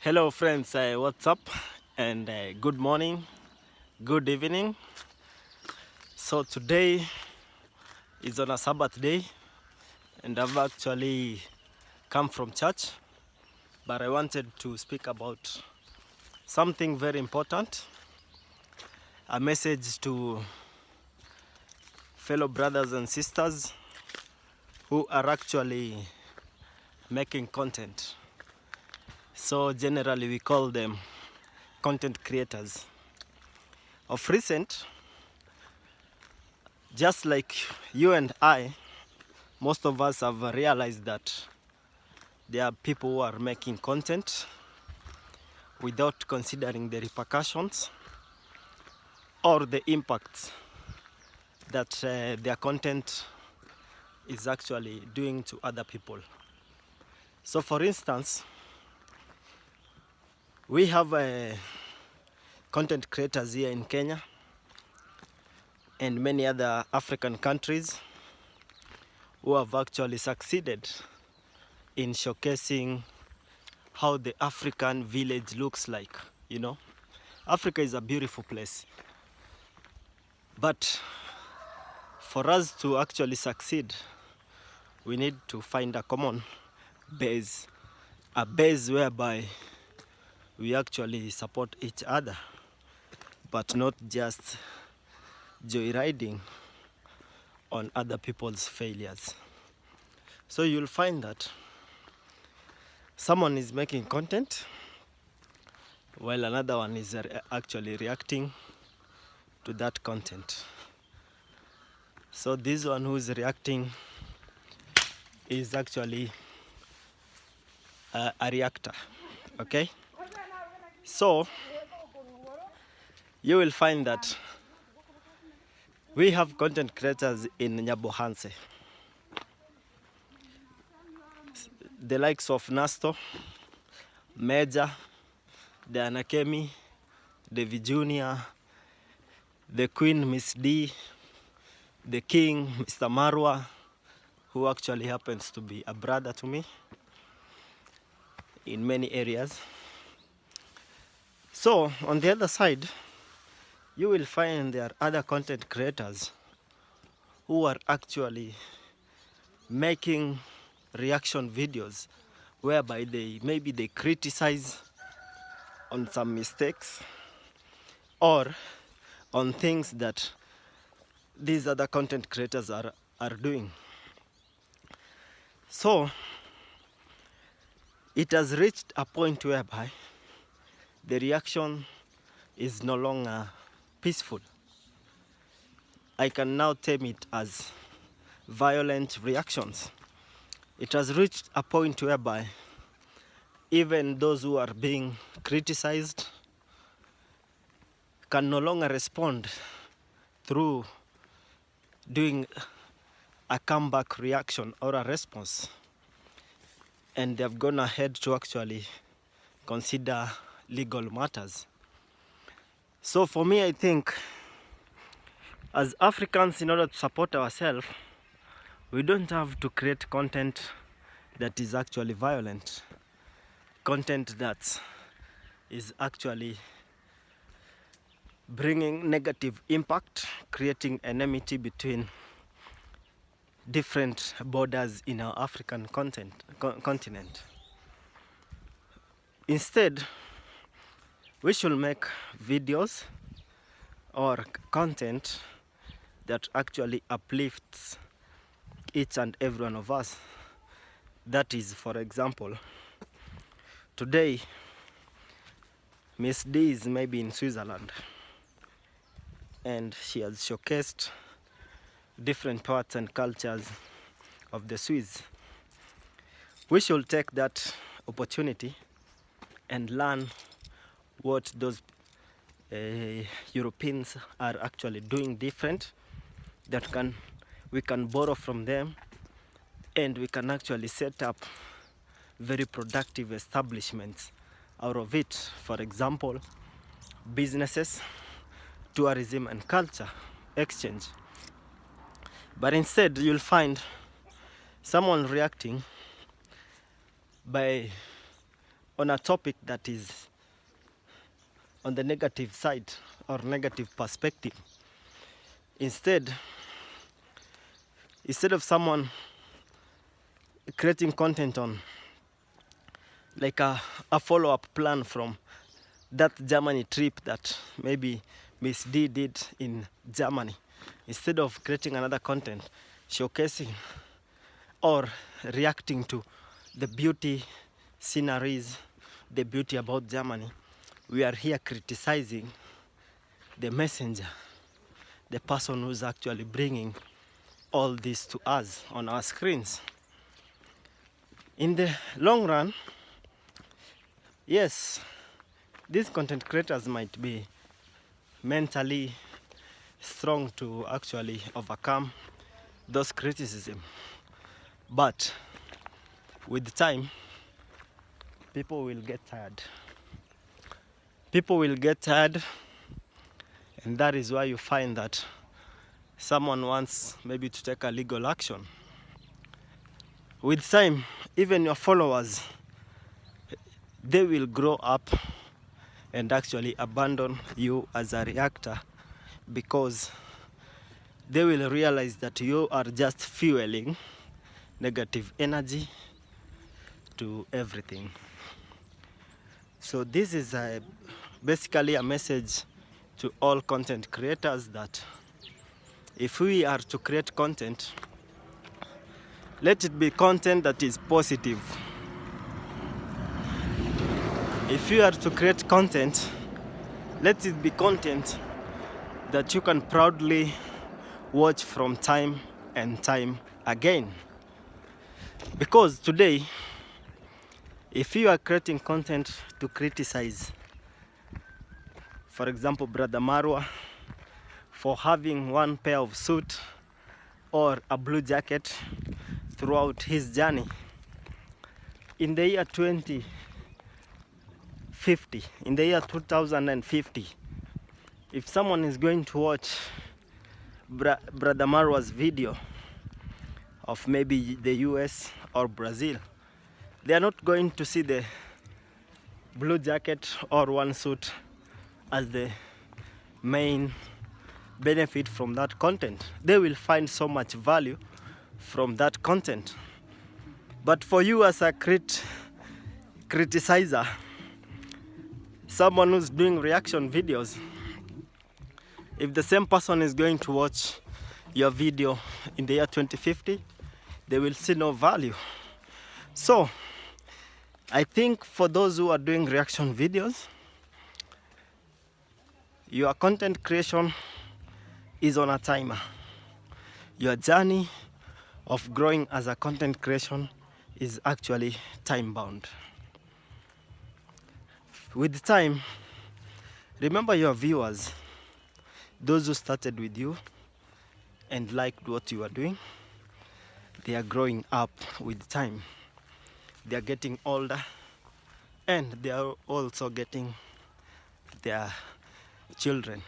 Hello friends, what's up? And good morning, good evening. So today is on a Sabbath day and I've actually come from church, but I wanted to speak about something very important, a message to fellow brothers and sisters who are actually making content. So generally we call them content creators. Of recent, just like you and I, most of us have realized that there are people who are making content without considering the repercussions or the impacts that their content is actually doing to other people. So for instance, we have content creators here in Kenya and many other African countries who have actually succeeded in showcasing how the African village looks like. You know, Africa is a beautiful place, but for us to actually succeed, we need to find a common base, a base whereby we actually support each other, but not just joyriding on other people's failures. So you'll find that someone is making content while another one is actually reacting to that content. So this one who's reacting is actually a reactor, okay? So you will find that we have content creators in Nyabohanse, the likes of Nasto, Major, the Anakemi, the Vijunia, the Queen Miss D, the King Mr. Marwa, who actually happens to be a brother to me in many areas. So on the other side, you will find there are other content creators who are actually making reaction videos whereby maybe they criticize on some mistakes or on things that these other content creators are doing. So it has reached a point whereby the reaction is no longer peaceful. I can now term it as violent reactions. It has reached a point whereby even those who are being criticized can no longer respond through doing a comeback reaction or a response, and they've gone ahead to actually consider legal matters. So for me, I think as Africans, in order to support ourselves, we don't have to create content that is actually violent, content that is actually bringing negative impact, creating enmity between different borders in our African continent. Instead, we should make videos or content that actually uplifts each and every one of us. That is, for example, today Miss D is maybe in Switzerland and she has showcased different parts and cultures of the Swiss. We should take that opportunity and learn what those Europeans are actually doing different, that we can borrow from them, and we can actually set up very productive establishments out of it. For example, businesses, tourism and culture exchange. But instead you'll find someone reacting by on a topic that is on the negative side or negative perspective. Instead of someone creating content on like a follow-up plan from that Germany trip that maybe Miss D did in Germany, instead of creating another content showcasing or reacting to the beauty sceneries, the beauty about Germany, we are here criticizing the messenger, the person who's actually bringing all this to us on our screens. In the long run, yes, these content creators might be mentally strong to actually overcome those criticism, but with time, people will get tired. People will get tired, and that is why you find that someone wants maybe to take a legal action. With time, even your followers, they will grow up and actually abandon you as a reactor, because they will realize that you are just fueling negative energy to everything. So this is basically a message to all content creators that if we are to create content, let it be content that is positive. If you are to create content, let it be content that you can proudly watch from time and time again. Because today, if you are creating content to criticize, for example, Brother Marwa for having one pair of suit or a blue jacket throughout his journey, in the year 2050, if someone is going to watch Brother Marwa's video of maybe the US or Brazil, they are not going to see the blue jacket or one suit as the main benefit from that content. They will find so much value from that content. But for you as a criticizer, someone who's doing reaction videos, if the same person is going to watch your video in the year 2050, they will see no value. So I think for those who are doing reaction videos, your content creation is on a timer. Your journey of growing as a content creation is actually time bound. With time, remember your viewers, those who started with you and liked what you are doing, they are growing up with time. They are getting older, and they are also getting their children.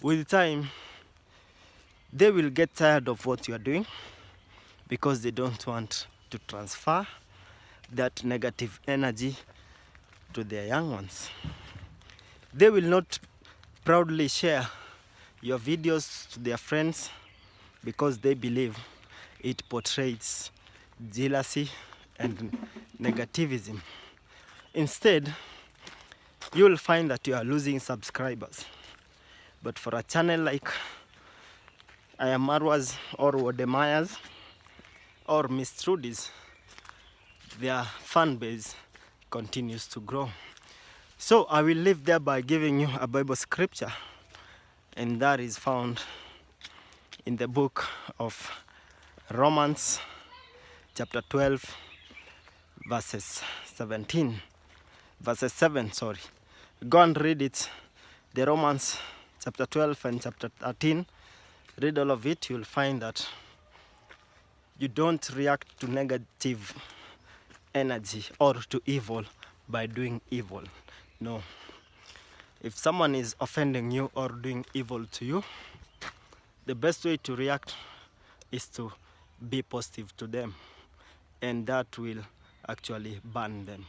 With time, they will get tired of what you are doing because they don't want to transfer that negative energy to their young ones. They will not proudly share your videos to their friends because they believe it portrays jealousy and negativism. Instead, you will find that you are losing subscribers. But for a channel like I Am Marwa's or Wodemaya's or Miss Trudy's, their fan base continues to grow. So I will leave there by giving you a Bible scripture, and that is found in the book of Romans chapter 12 verses 7. Go and read it. The Romans chapter 12 and chapter 13. Read all of it. You'll find that you don't react to negative energy or to evil by doing evil. No. If someone is offending you or doing evil to you, the best way to react is to be positive to them, and that will actually burn them.